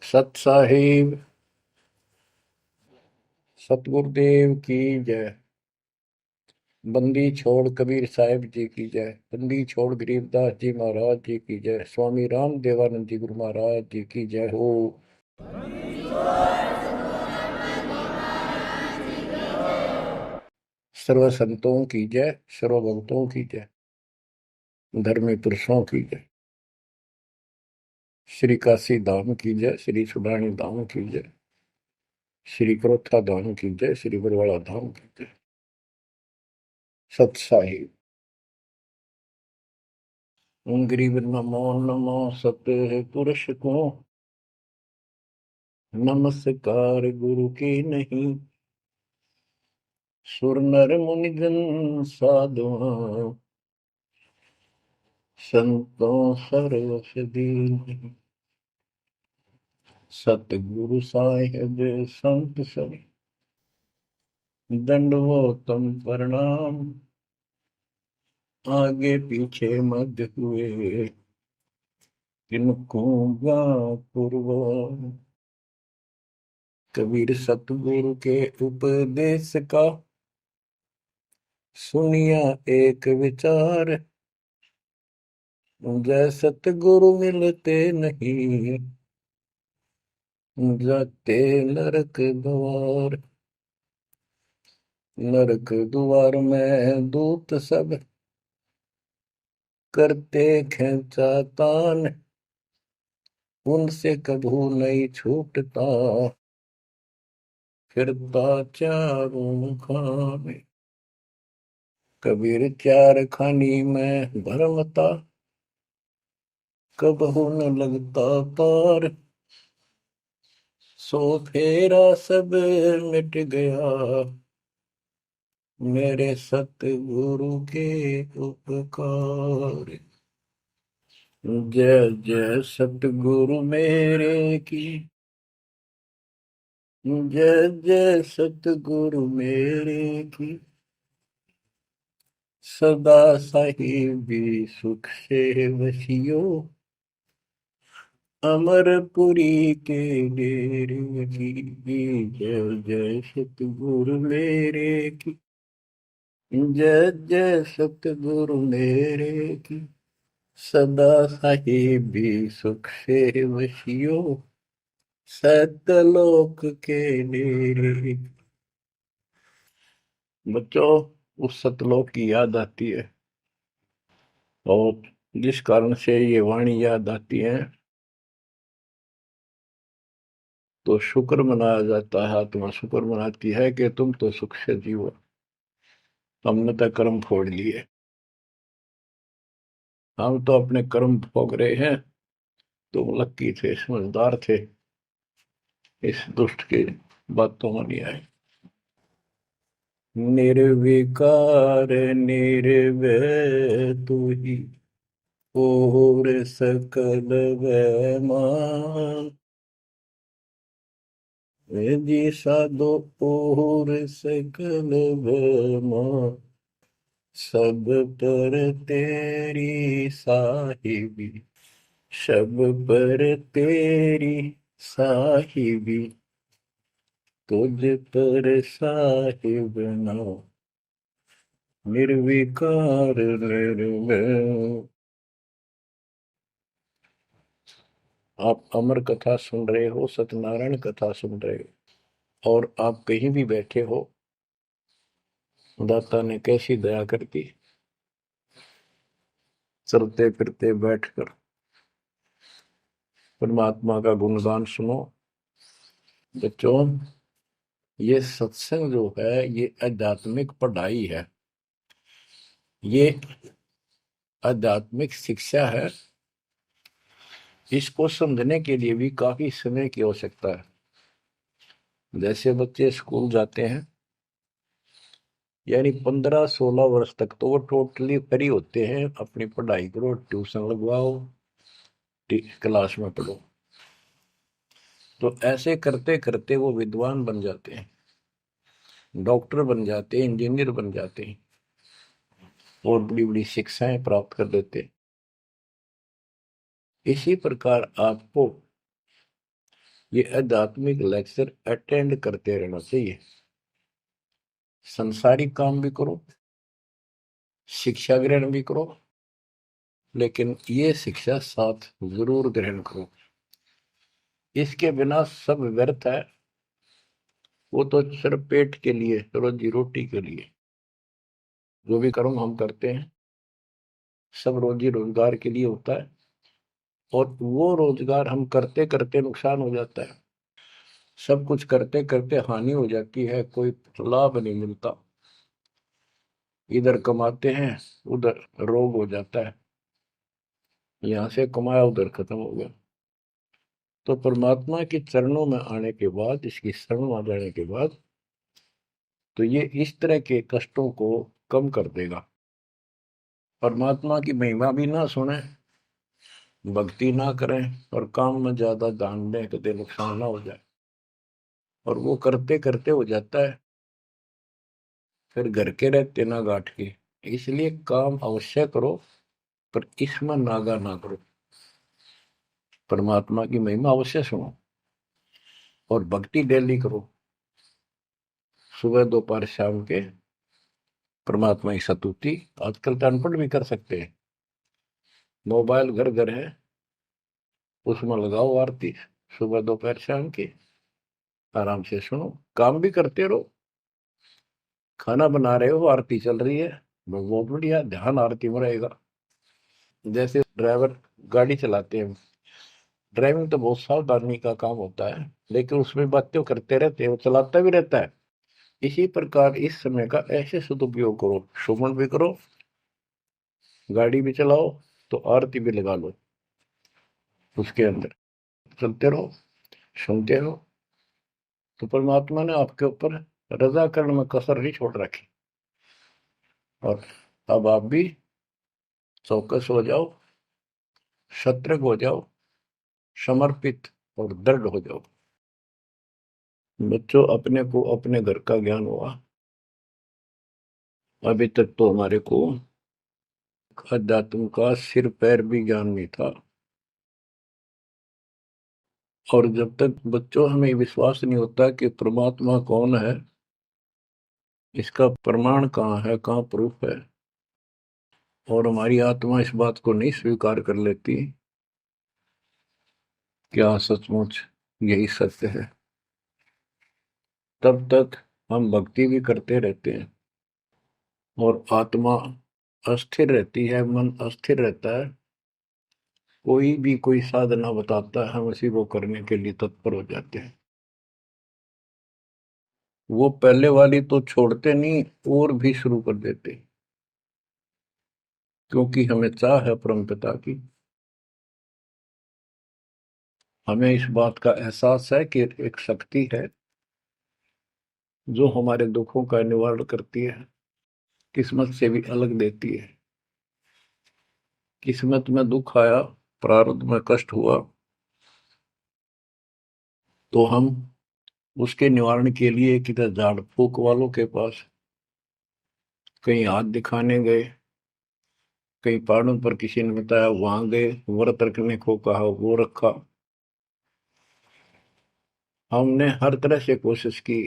सत साहिब सतगुरुदेव की जय। बंदी छोड़ कबीर साहिब जी की जय। बंदी छोड़ गरीबदास जी महाराज जी की जय। स्वामी राम देवानंद जी गुरु महाराज जी की जय हो। सर्व संतों की जय, सर्व भक्तों की जय, धर्मी पुरुषों की जय। श्री काशी धाम की जय, श्री सुडानी धाम की जय, श्री क्रोथा धाम की जय, श्री बरवाड़ा धाम की जय। सत साहिब गरीब नमो नमो सत पुरुष को नमस्कार गुरु की नहीं। सुर नर मुनिजन साधुआ संतों सर्वस दीन। सतगुरु साहिब संत सब दंडवतम प्रणाम। आगे पीछे मध्य हुए किनको पूर्व। कबीर सतगुरु के उपदेश का सुनिया एक विचार। जय सतगुरु मिलते नहीं जाते नरक द्वार। नरक द्वार में दूत सब करते खेचा तान। उनसे कभू नहीं छूटता फिरता चारों खाने। कबीर चार खानी में भरमता कबहू न लगता पार। सो फेरा सब मिट गया मेरे सतगुरु के उपकार। जय जय सतगुरु मेरे की जय जय सतगुरु मेरे की। सदा साहिबी सुख से वसियो अमरपुरी के डेरे की। जय जय सतगुरु मेरे की जय जय सतगुरु मेरे की। सदा साहिबी सुख से वसियो सतलोक के डेरे। बच्चों, उस सतलोक की याद आती है और जिस कारण से ये वाणी याद आती है तो शुक्र मनाया जाता है। आत्मा शुक्र मनाती है कि तुम तो सुख से जीवो, हमने तो कर्म फोड़ लिए। हम तो अपने कर्म भोग रहे हैं, तुम लक्की थे, समझदार थे, इस दुष्ट की बातों में नहीं आए। निर्विकार निर्भय तू ही और सकल वैमान। जी साधो और सकल वैमान। सब पर तेरी साहिबी, सब पर तेरी साहिबी। तुझ पर साहिब नाम निर्विकार निर्भय। आप अमर कथा सुन रहे हो, सत्यनारायण कथा सुन रहे हो, और आप कहीं भी बैठे हो, दाता ने कैसी दया कर दी। चलते फिरते बैठकर परमात्मा का गुणगान सुनो। बच्चों, ये सत्संग जो है ये आध्यात्मिक पढ़ाई है, ये आध्यात्मिक शिक्षा है। इसको समझने के लिए भी काफी समय की आवश्यकता है। जैसे बच्चे स्कूल जाते हैं, यानी 15-16 वर्ष तक तो वो टोटली फ्री होते हैं। अपनी पढ़ाई करो, ट्यूशन लगवाओ, क्लास में पढ़ो। तो ऐसे करते करते वो विद्वान बन जाते हैं, डॉक्टर बन जाते हैं, इंजीनियर बन जाते हैं और बड़ी बड़ी शिक्षाएं प्राप्त कर लेते हैं। इसी प्रकार आपको ये आध्यात्मिक लेक्चर अटेंड करते रहना चाहिए। संसारिक काम भी करो, शिक्षा ग्रहण भी करो, लेकिन ये शिक्षा साथ जरूर ग्रहण करो। इसके बिना सब व्यर्थ है। वो तो सिर्फ पेट के लिए, रोजी रोटी के लिए जो भी कर्म हम करते हैं सब रोजी रोजगार के लिए होता है, और वो रोजगार हम करते करते नुकसान हो जाता है। सब कुछ करते करते हानि हो जाती है, कोई लाभ नहीं मिलता। इधर कमाते हैं, उधर रोग हो जाता है, यहाँ से कमाया उधर खत्म हो गया। तो परमात्मा के चरणों में आने के बाद, इसकी शरण आ जाने के बाद, तो ये इस तरह के कष्टों को कम कर देगा। परमात्मा की महिमा भी ना सुने, भक्ति ना करें, और काम में ज्यादा ध्यान दें, कभी नुकसान ना हो जाए। और वो करते करते हो जाता है, फिर घर के रहते ना गांठ के। इसलिए काम अवश्य करो, पर इसमें नागा ना करो। परमात्मा की महिमा अवश्य सुनो, और भक्ति डेली करो, सुबह दोपहर शाम के परमात्मा की स्तुति। आजकल तो अनपढ़ भी कर सकते हैं, मोबाइल घर घर है, उसमें लगाओ आरती, सुबह दोपहर शाम की, आराम से सुनो, काम भी करते रहो। खाना बना रहे हो, आरती चल रही है, बहुत बढ़िया, ध्यान आरती में रहेगा। जैसे ड्राइवर गाड़ी चलाते हैं, ड्राइविंग तो बहुत सावधानी का काम होता है, लेकिन उसमें बातें करते रहते हैं, वो चलाता भी रहता है। इसी प्रकार इस समय का ऐसे सदुपयोग करो, श्रवण भी करो, गाड़ी भी चलाओ, तो आरती भी लगा लो, उसके अंदर चलते रहो, सुनते रहो। तो परमात्मा ने आपके ऊपर रजा करने में कसर नहीं छोड़ रखी। और अब आप भी चौकस हो जाओ, सतर्क हो जाओ, समर्पित और दृढ़ हो जाओ। बच्चों, अपने को अपने घर का ज्ञान हुआ, अभी तक तो हमारे को अध्यात्म का सिर पैर भी ज्ञान नहीं था। और जब तक बच्चों हमें विश्वास नहीं होता कि परमात्मा कौन है, इसका प्रमाण कहाँ है, कहाँ प्रूफ है, और हमारी आत्मा इस बात को नहीं स्वीकार कर लेती क्या सचमुच यही सत्य है, तब तक हम भक्ति भी करते रहते हैं और आत्मा अस्थिर रहती है, मन अस्थिर रहता है। कोई भी कोई साधना बताता है, हम उसी को करने के लिए तत्पर हो जाते हैं। वो पहले वाली तो छोड़ते नहीं, और भी शुरू कर देते, क्योंकि हमें चाह है परम पिता की। हमें इस बात का एहसास है कि एक शक्ति है जो हमारे दुखों का निवारण करती है, किस्मत से भी अलग देती है। किस्मत में दुख आया, प्रारब्ध में कष्ट हुआ, तो हम उसके निवारण के लिए किधर झाड़ फूक वालों के पास, कहीं हाथ दिखाने गए, कहीं पहाड़ों पर किसी ने बताया वहां गए, व्रत रखने को कहा वो रखा। हमने हर तरह से कोशिश की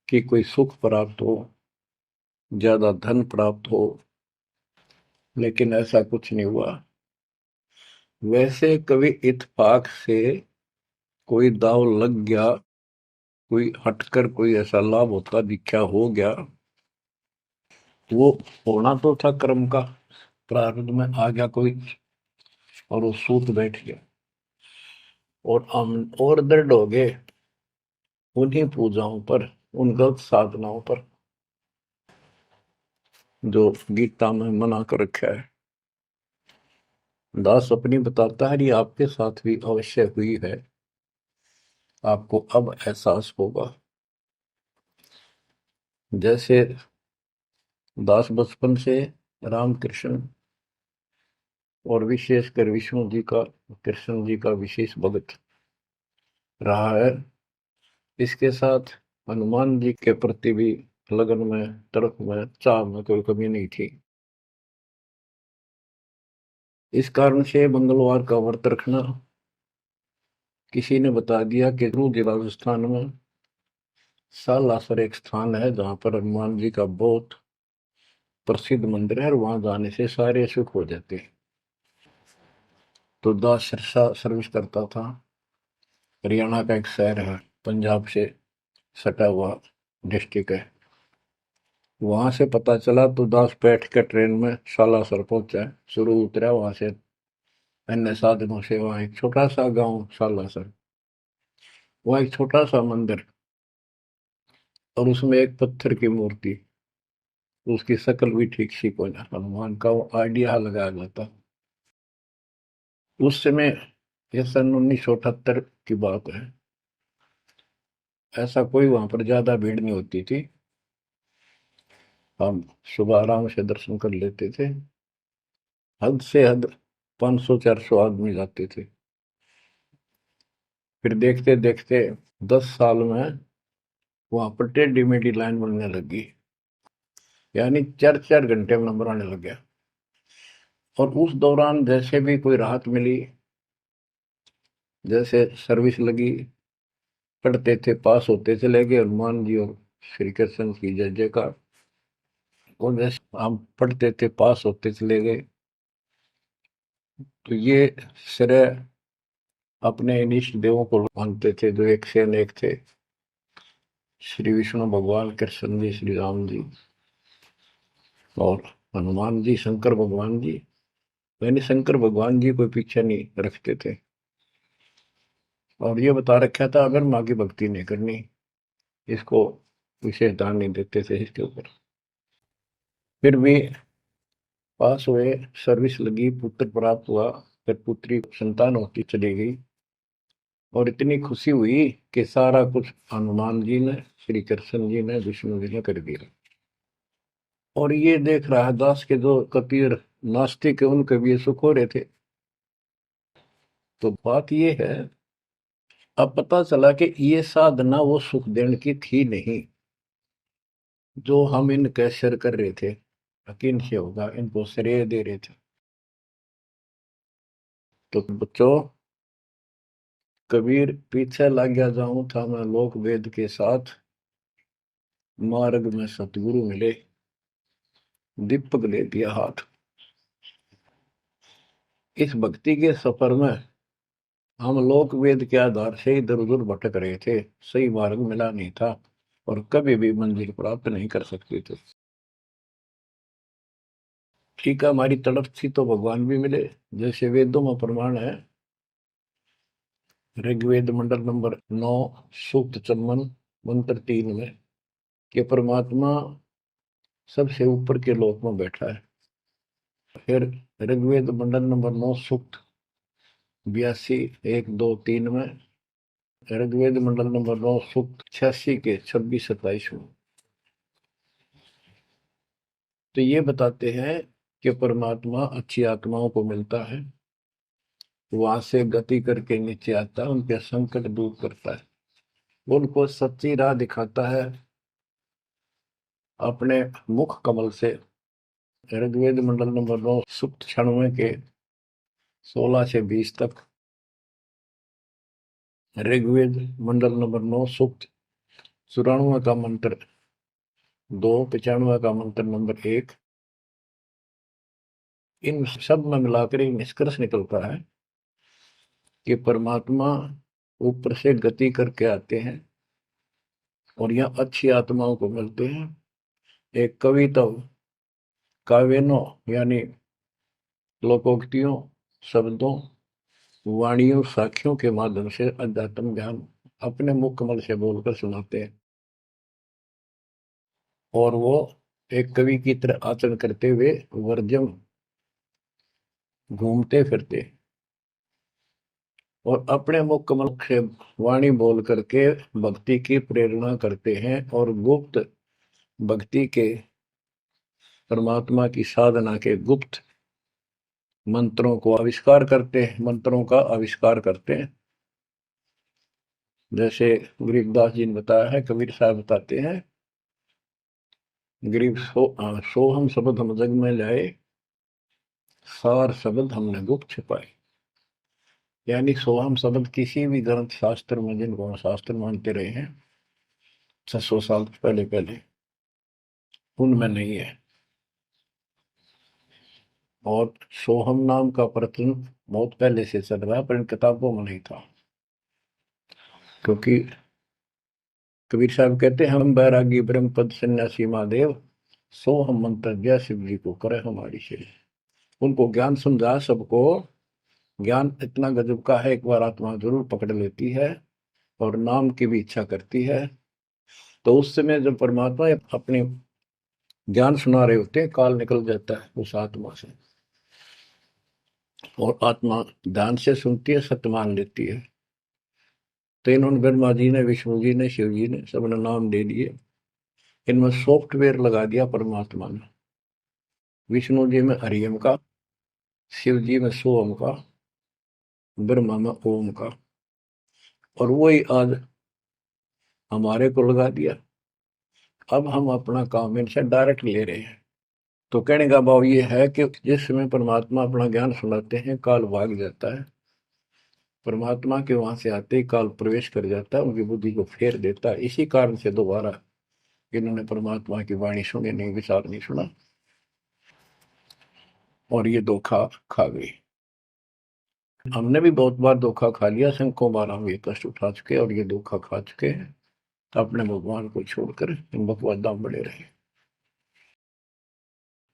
कि कोई सुख प्राप्त हो, ज्यादा धन प्राप्त हो, लेकिन ऐसा कुछ नहीं हुआ। वैसे कभी इत्तेफाक से कोई दाव लग गया, कोई हटकर कोई ऐसा लाभ होता दिखा हो गया, वो होना तो था कर्म का, प्रारब्ध में आ गया कोई, और वो सूत बैठ गया, और हम और दृढ़ हो गए उन्हीं पूजाओं पर, उन गलत साधनाओं पर जो गीता में मना कर रखा है। दास अपनी बताता है, ये आपके साथ भी अवश्य हुई है, आपको अब एहसास होगा। जैसे दास बचपन से रामकृष्ण और विशेषकर विष्णु जी का, कृष्ण जी का विशेष भक्त रहा है, इसके साथ हनुमान जी के प्रति भी लगन में, तरफ में, चाह में कोई कमी नहीं थी। इस कारण से मंगलवार का व्रत रखना, किसी ने बता दिया कि जरूर राजस्थान में सालासर एक स्थान है जहां पर हनुमान जी का बहुत प्रसिद्ध मंदिर है और वहां जाने से सारे सुख हो जाते हैं। तो दास सिरसा सर्विस करता था। हरियाणा का एक शहर है, पंजाब से सटा हुआ डिस्ट्रिक्ट है। वहां से पता चला तो दास बैठ कर ट्रेन में सालासर पहुंचा, शुरू उतरा वहां से अन्य साधनों से। वहां एक छोटा सा गांव सालासर, वहां एक छोटा सा मंदिर और उसमें एक पत्थर की मूर्ति। उसकी शक्ल भी ठीक सी कोई ना, हनुमान का वो आइडिया लगाया जाता। उस समय, ये सन 1978 की बात है, ऐसा कोई वहां पर ज्यादा भीड़ नहीं होती थी। हम सुबह आराम से दर्शन कर लेते थे। हद से हद 500-400 आदमी जाते थे। फिर देखते देखते 10 साल में वहां पर टेढ़ी मेढ़ी लाइन बनने लगी, यानी 4-4 घंटे में नंबर आने लग गया। और उस दौरान जैसे भी कोई राहत मिली, जैसे सर्विस लगी, पढ़ते थे, पास होते चले गए, हनुमान जी और श्री कृष्ण की जय जयकार। और जैसे हम पढ़ते थे, पास होते चले गए। तो ये श्रेय अपने इन इष्ट देवों को मानते थे, जो एक से अनेक थे। श्री विष्णु भगवान, कृष्ण जी, श्री राम जी और हनुमान जी, शंकर भगवान जी। मैंने शंकर भगवान जी को पीछे नहीं रखते थे। और ये बता रखा था, अगर माँ की भक्ति नहीं करनी, इसको विशेष ध्यान नहीं देते थे इसके ऊपर। फिर भी पास हुए, सर्विस लगी, पुत्र प्राप्त हुआ। फिर पुत्री संतान होती चली गई और इतनी खुशी हुई कि सारा कुछ हनुमान जी ने, श्री कृष्ण जी ने, विष्णु जी ने कर दिया। और ये देख रहा है दास के जो कबीर नास्तिक है, उनके भी ये सुख हो रहे थे। तो बात ये है, अब पता चला कि ये साधना वो सुख देने की थी नहीं जो हम इनके सिर कर रहे थे। यकीन से होगा, इनको श्रेय दे रहे थे। तो बच्चों, कबीर पीछे लग गया जाऊं था मैं लोक वेद के साथ, मार्ग में सतगुरु मिले, दीपक ले दिया हाथ। इस भक्ति के सफर में हम लोक वेद के आधार से इधर उधर भटक रहे थे, सही मार्ग मिला नहीं था और कभी भी मंजिल प्राप्त नहीं कर सकते थे। ठीक है, हमारी तड़प थी तो भगवान भी मिले। जैसे वेदों में प्रमाण है, ऋग्वेद मंडल नंबर 9, सूक्त चमन, मंत्र 3 में, कि परमात्मा सबसे ऊपर के लोक में बैठा है। फिर ऋग्वेद मंडल नंबर 9, सूक्त 82, 1, 2, 3 में, ऋग्वेद मंडल नंबर 9, सूक्त 86 के 26-27 में। तो ये बताते हैं कि परमात्मा अच्छी आत्माओं को मिलता है, वहां से गति करके नीचे आता है, उनके संकट दूर करता है, उनको सच्ची राह दिखाता है अपने मुख कमल से। ऋग्वेद मंडल नंबर 9, सूक्त 96 के 16 से 20 तक, ऋग्वेद मंडल नंबर 9, सूक्त 94 का मंत्र 2, 95 का मंत्र नंबर 1। इन सब में मिलाकर एक निष्कर्ष निकलता है कि परमात्मा ऊपर से गति करके आते हैं और यहाँ अच्छी आत्माओं को मिलते हैं। एक कविता, काव्यों यानी लोकोक्तियों, शब्दों, वाणियों, साखियों के माध्यम से अध्यात्म ज्ञान अपने मुख कमल से बोलकर सुनाते हैं। और वो एक कवि की तरह आचरण करते हुए वर्जम घूमते फिरते और अपने मुख कमल से वाणी बोल करके भक्ति की प्रेरणा करते हैं और गुप्त भक्ति के, परमात्मा की साधना के गुप्त मंत्रों को आविष्कार करते हैं, मंत्रों का आविष्कार करते हैं। जैसे गरीबदास जी ने बताया है, कबीर साहब बताते हैं, गरीब सो हम शब्द हम जग में लाए, सार शब्द हमने गुप्त छिपाए। यानी सोहम शब्द किसी भी ग्रंथ शास्त्र में, जिनको हम शास्त्र मानते रहे हैं 600 साल पहले पहले, उनमें नहीं है। और सोहम नाम का प्रचलन बहुत पहले से चल रहा है, पर इन किताबों में नहीं था। क्योंकि कबीर साहब कहते हैं, हम बैरागी ब्रह्म पद सन्यासी महादेव, सो हम मंत्र दिया शिव जी को करे हमारी शेर। उनको ज्ञान समझा सबको। ज्ञान इतना गजब का है, एक बार आत्मा जरूर पकड़ लेती है और नाम की भी इच्छा करती है, तो उस समय जब परमात्मा अपने ज्ञान सुना रहे होते हैं, काल निकल जाता है उस आत्मा से, और आत्मा ध्यान से सुनती है, सत्य मान लेती है। तो इन्होंने ब्रह्मा जी ने, विष्णु जी ने, शिव जी ने, सबने नाम दे दिए। इनमें सॉफ्टवेयर लगा दिया परमात्मा ने। विष्णु जी में हरियम का, शिव जी में सोम का, ब्रह्मा में ओम का, और वही आज हमारे को लगा दिया। अब हम अपना काम इनसे डायरेक्ट ले रहे हैं। तो कहने का भाव ये है कि जिस समय परमात्मा अपना ज्ञान सुनाते हैं, काल भाग जाता है। परमात्मा के वहां से आते ही काल प्रवेश कर जाता है, उनकी बुद्धि को फेर देता है। इसी कारण से दोबारा इन्होंने परमात्मा की वाणी सुनी नहीं, विचार नहीं सुना, और ये धोखा खा गई। हमने भी बहुत बार धोखा खा लिया, सैकड़ों बार हम ये कष्ट उठा चुके और ये धोखा खा चुके हैं। अपने भगवान को छोड़कर इन बकवादा में बड़े रहे।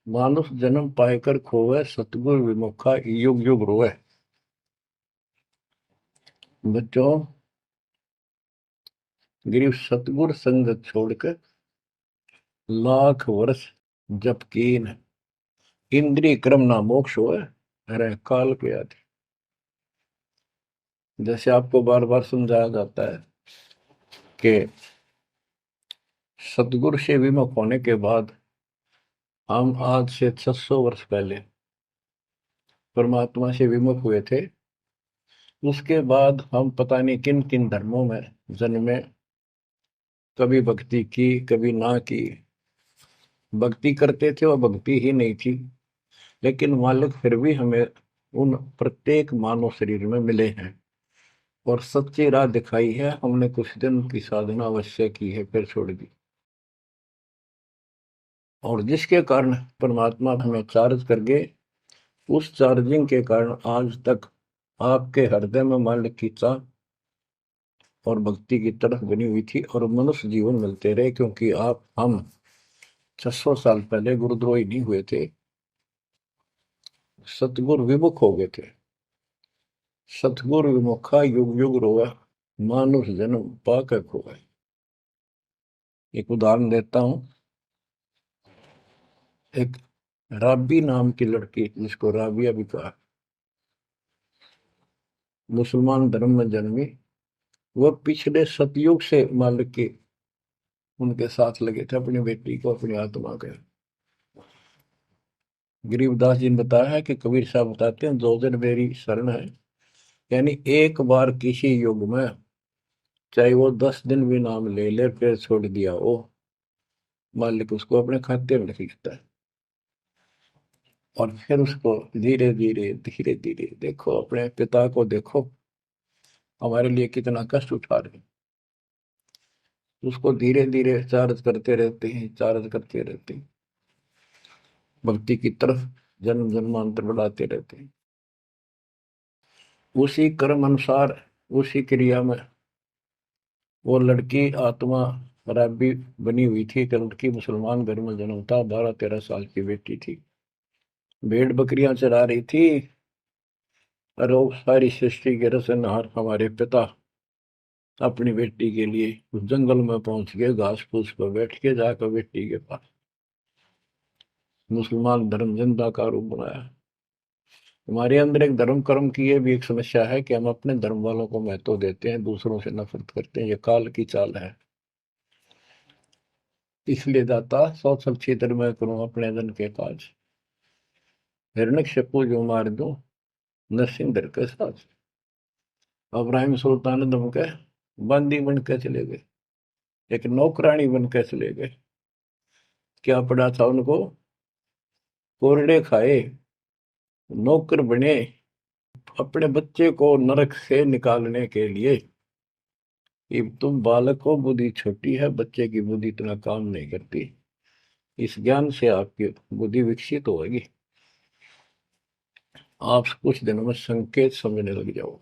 मानुष जन्म पाएकर खोवे, सतगुर विमुखा युग युग रोए। बच्चों, गिरीश सतगुर संगत छोड़कर लाख वर्ष जप कीन, इंद्रिय क्रम ना मोक्ष होए, अरे काल के आदि। जैसे आपको बार बार समझाया जाता है कि सतगुरु से विमुख होने के बाद हम आज से 600 वर्ष पहले परमात्मा से विमुख हुए थे। उसके बाद हम पता नहीं किन किन धर्मों में जन्मे, कभी भक्ति की कभी ना की। भक्ति करते थे, वह भक्ति ही नहीं थी, लेकिन मालिक फिर भी हमें उन प्रत्येक मानव शरीर में मिले हैं और सच्ची राह दिखाई है। हमने कुछ दिन की साधना अवश्य की है, फिर छोड़ दी, और जिसके कारण परमात्मा हमें चार्ज कर गए। उस चार्जिंग के कारण आज तक आपके हृदय में मालिक की चाह और भक्ति की तरफ बनी हुई थी, और मनुष्य जीवन मिलते रहे। क्योंकि हम 600 साल पहले गुरुद्रोही नहीं हुए थे, सतगुरु विमुख हो गए थे। सतगुरु विमुखा युग युग रोआ, मानुष जन्म पाकर खोआ। एक उदाहरण देता हूं। एक राबी नाम की लड़की, जिसको राबिया भी कहा, मुसलमान धर्म में जन्मी। वह पिछले सतयुग से मालिक के उनके साथ लगे थे, अपनी बेटी को, अपनी आत्मा के। गरीबदास जी ने बताया है कि कबीर साहब बताते हैं, 2 दिन मेरी शरण है। यानी एक बार किसी युग में चाहे वो 10 दिन भी नाम ले ले, फिर छोड़ दिया वो, मालिक उसको अपने खाते में लिख लेता है। और फिर उसको धीरे धीरे धीरे धीरे, देखो अपने पिता को, देखो हमारे लिए कितना कष्ट उठा रहे हैं। उसको धीरे धीरे चार्ज करते रहते हैं, चार्ज करते रहते हैं, भक्ति की तरफ जन्म जन्मांतर बढ़ाते रहते हैं। उसी कर्म अनुसार, उसी क्रिया में वो लड़की आत्मा राबी बनी हुई थी। कि लड़की मुसलमान घर में जन्म था, 12-13 साल की बेटी थी, भेड़ बकरियां चरा रही थी। और वो सारी सृष्टि के रचनहार हमारे पिता अपनी बेटी के लिए उस जंगल में पहुंच गए, घास फूस पर बैठ के जाकर बेटी के पास मुसलमान धर्म जिंदा का रूप बनाया। हमारे अंदर एक धर्म कर्म की ये भी एक समस्या है कि हम अपने धर्म वालों को महत्व देते हैं, दूसरों से नफरत करते हैं। ये काल की चाल है। इसलिए दाता सौ सब क्षेत्र में करूं अपने धन के काज, हिरण्यकशिपु जो मार दूं, नरसिंह धर के साथ। अब्राहिम सुल्तान दम के बंदी बन के चले गए, एक नौकरानी बन के चले गए। क्या पड़ा था उनको? कोरडे खाए, नौकर बने, अपने बच्चे को नरक से निकालने के लिए कि तुम बालक को, बुद्धि छोटी है, बच्चे की बुद्धि इतना काम नहीं करती, इस ज्ञान से आपकी बुद्धि विकसित होगी, आप कुछ दिनों में संकेत समझने लग जाओ।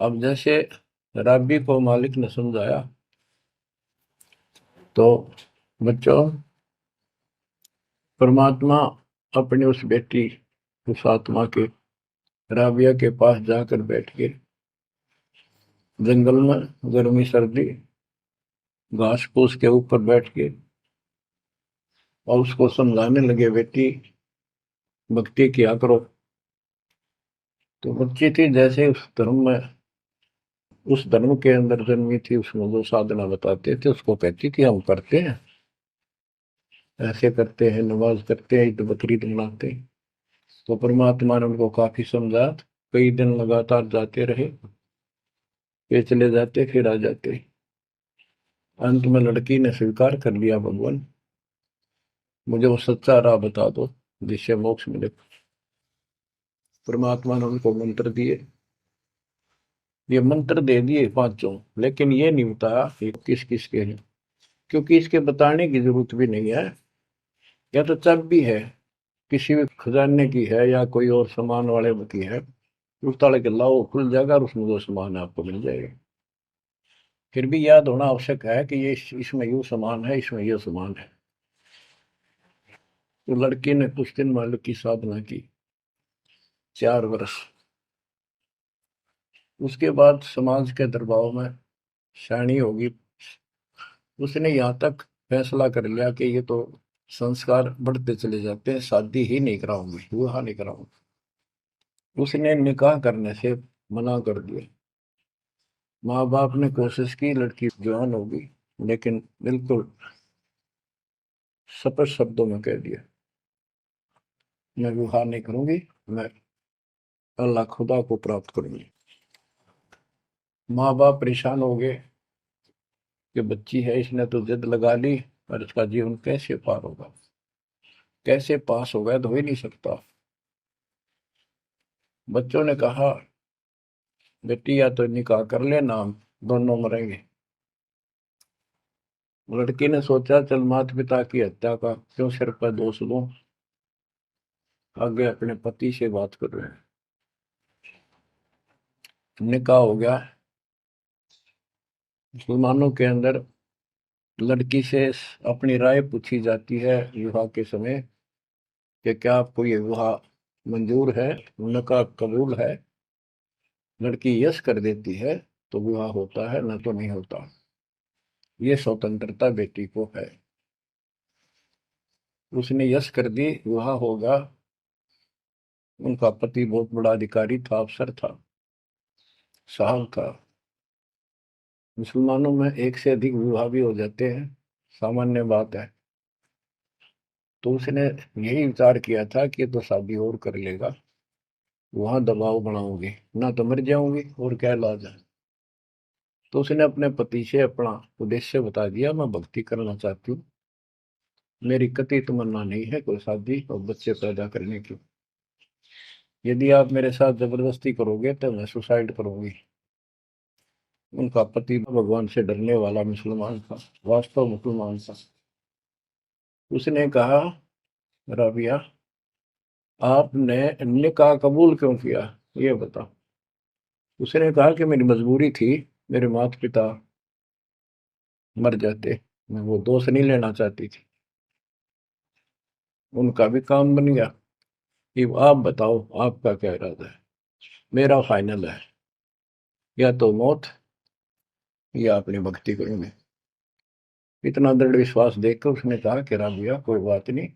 अब जैसे राबी को मालिक ने समझाया, तो बच्चों, परमात्मा अपनी उस बेटी, उस आत्मा के, राबिया के पास जाकर बैठ के जंगल में गर्मी सर्दी घास फूस के ऊपर बैठ के और उसको समझाने लगे, बेटी भक्ति किया करो। तो बच्ची थी, जैसे उस धर्म के अंदर जन्मी थी, उसमें जो साधना बताते थे उसको कहती थी हम करते हैं, ऐसे करते हैं, नमाज करते हैं, ईद बकरीद मनाते हैं। तो परमात्मा ने उनको काफी समझा, कई दिन लगातार जाते रहे, ये चले जाते फिर आ जाते। अंत में लड़की ने स्वीकार कर लिया, भगवान मुझे वो सच्चा राह बता दो जिससे मोक्ष मिले। परमात्मा ने उनको मंत्र दिए, ये मंत्र दे दिए पांचों, लेकिन ये नहीं बताया कि किस किस के हैं, क्योंकि इसके बताने की जरूरत भी नहीं है। या तो चाबी है, किसी भी खजाने की है या कोई और सामान वाले की है, उस ताले के लाओ, खुल जाएगा और उसमें जो सामान है आपको मिल जाएगा। फिर भी याद होना आवश्यक है कि ये इसमें यूं सामान है, इसमें ये सामान है। तो लड़की ने कुछ दिन मालिक की साधना की, 4 वर्ष। उसके बाद समाज के दबाव में शानी होगी, उसने यहाँ तक फैसला कर लिया कि ये तो संस्कार बढ़ते चले जाते हैं, शादी ही नहीं कराऊंगी, विवाह नहीं कराऊंगी। उसने निकाह करने से मना कर दिया। माँ बाप ने कोशिश की, लड़की जवान होगी, लेकिन बिल्कुल स्पष्ट शब्दों में कह दिया, मैं विवाह नहीं करूंगी, मैं अल्लाह खुदा को प्राप्त करूंगी। माँ बाप परेशान हो गए कि बच्ची है, इसने तो जिद लगा ली, और इसका जीवन कैसे पार होगा, कैसे पास होगा, तो हो ही नहीं सकता। बच्चों ने कहा, बेटी या तो निकाह कर लेना, हम दोनों मरेंगे। लड़की ने सोचा, चल माता पिता की हत्या का क्यों सिर पर दोष लूं, आगे अपने पति से बात कर रहे हैं। निकाह हो गया। मुसलमानों के अंदर लड़की से अपनी राय पूछी जाती है विवाह के समय कि क्या आपको ये विवाह मंजूर है, निकाह कबूल है। लड़की यस कर देती है तो विवाह होता है, न तो नहीं होता। ये स्वतंत्रता बेटी को है। उसने यस कर दी, विवाह होगा। उनका पति बहुत बड़ा अधिकारी था, अफसर था, साहब था। मुसलमानों में एक से अधिक विवाह भी हो जाते हैं, सामान्य बात है। तो उसने यही विचार किया था कि तो शादी और कर लेगा, वहां दबाव बनाऊंगी, ना तो मर जाऊंगी और क्या इलाज है। तो उसने अपने पति से अपना उद्देश्य बता दिया, मैं भक्ति करना चाहती हूँ, मेरी कतई तमन्ना नहीं है कोई शादी और बच्चे पैदा करने की। यदि आप मेरे साथ जबरदस्ती करोगे तो मैं सुसाइड करूंगी। उनका पति भगवान से डरने वाला मुसलमान था, वास्तव मुसलमान था। उसने कहा, राबिया आपने निकाह कबूल क्यों किया, ये बता। उसने कहा कि मेरी मजबूरी थी, मेरे माता पिता मर जाते, मैं वो दोष नहीं लेना चाहती थी, उनका भी काम बन गया। कि आप बताओ आपका क्या इरादा है। मेरा फाइनल है, या तो मौत या अपनी भक्ति करूंगे। इतना दृढ़ विश्वास देखकर उसने कहा कि राबिया कोई बात नहीं,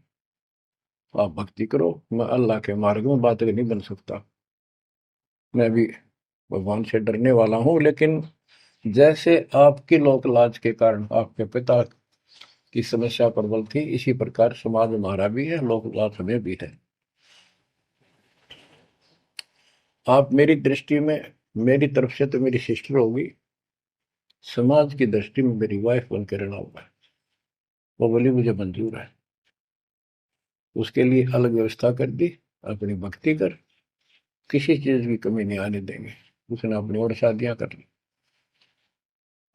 आप भक्ति करो, मैं अल्लाह के मार्ग में बात नहीं बन सकता, मैं भी भगवान से डरने वाला हूँ। लेकिन जैसे आपकी लोक लाज के कारण आपके पिता की समस्या प्रबल थी, इसी प्रकार समाज हमारा भी है, लोक लाज हमें भी है। आप मेरी दृष्टि में, मेरी तरफ से तो मेरी सिस्टर होगी, समाज की दृष्टि में मेरी वाइफ बन के रहना होगा। वो बोली मुझे मंजूर है। उसके लिए अलग व्यवस्था कर दी अपनी भक्ति कर, किसी चीज की कमी नहीं आने देंगे। उसने अपनी और शादियां कर ली।